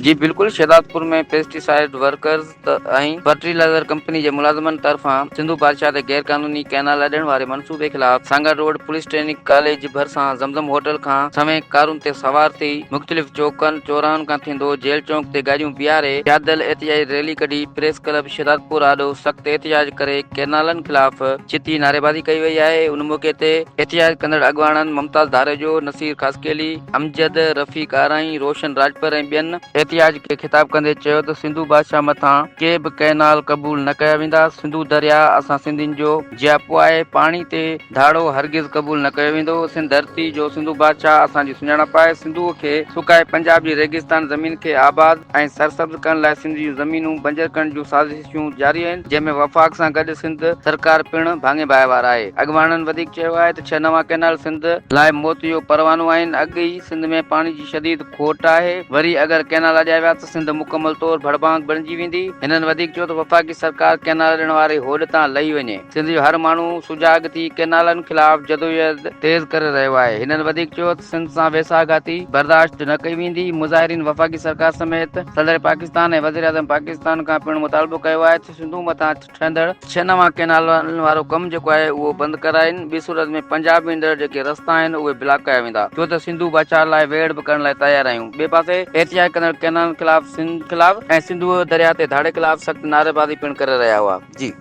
जी बिल्कुल, शहदादपुर में pesticide workers ऐं फर्टिलाइज़र कंपनी जे मुलाज़िमनि तरफ़ां सिंधु बादशाह ते गैर क़ानूनी कैनाल लाॾण वारे मंसूबे ख़िलाफ़ सांगा रोड पुलिस ट्रेनिंग कॉलेज भरिसां ज़मज़म होटल खां समेत कारुनि ते सवार थी मुख़्तलिफ़ चौकनि चौराहनि खां थींदो जेल चौक ते गाॾियूं बीहारे पैदल एहतिजाजी रैली कढी प्रेस क्लब शहदादपुर आॾो सख़्तु एहतिजाज करे कैनालनि ख़िलाफ़ चिती नारेबाज़ी कई वई आहे। उन मौक़े ते एहतिजाज कंदड़ अॻवाननि मुमताज़ धारेजो, नसीर ख़ासकेली, अमजद रफ़ीक आराई, रोशन राजपर ऐं ॿियनि एहतिजाज खे ख़िताब कंदे चयो त सिंधु बादशाह मथां के बि कैनाल क़बूल न कया वेंदा। सिंधु दरिया असां सिंधियुनि जो जियापो आहे। पाणी ते धाड़ो हरगिज़ क़बूल न कयो वेंदो। सिंध धरती जो सिंधु बादशाह असांजी सुञाणप आहे। सिंधुअ खे सुकाए पंजाब जी रेगिस्तान ज़मीन खे आबाद ऐं सरसब्ज़ करण लाइ सिंध जूं ज़मीनूं बंजर करण जूं साज़िशूं जारी आहिनि, जंहिंमें वफ़ाक़ सां गॾु सिंध सरकार पिणु भाङे बाहि वार आहे। अॻवाननि वधीक चयो आहे त 6 नवां कैनाल सिंध लाइ मौत जो परवानो आहिनि। अॻु ई सिंध में पाणी जी शदीद खोट आहे। वरी अगरि कैनाल अॼाया विया त सिंध मुकमल तौर भड़बांग बणिजी वेंदी। हिननि वधीक चयो त वफ़ाक़ी सरकार कैनाल ॾियण वारे होॾ तां लही वञे। सिंध जो हर माण्हू सुजाॻ थी कैनालनि ख़िलाफ़ जदोजहद तेज़ करे रहियो आहे। हिननि वधीक चयो त सिंध सां वेसाघाती बर्दाश्त न कई वेंदी। मुज़ाहिरीन वफ़ाक़ी सरकार समेत सदर पाकिस्तान ऐं वज़ीर आज़म पाकिस्तान खां पिणु मुतालबो कयो आहे त सिंधु मथां ठहंदड़ 6 नवां कैनालनि वारो कमु जेको आहे उहो बंदि कराइनि। ॿी सूरत में पंजाब में ईंदड़ जेके रस्ता आहिनि उहे ब्लॉक कया वेंदा, छो त सिंधु बादशाह लाइ वेड़ बि करण लाइ तयार आहियूं। ॿिए पासे एहतिजाज कंदड़ कैनाल ख़िलाफ़ ऐं सिंधु दरिया ते धाड़े ख़िलाफ़ सख़्तु नारेबाज़ी पिणु करे रहिया हुआ। जी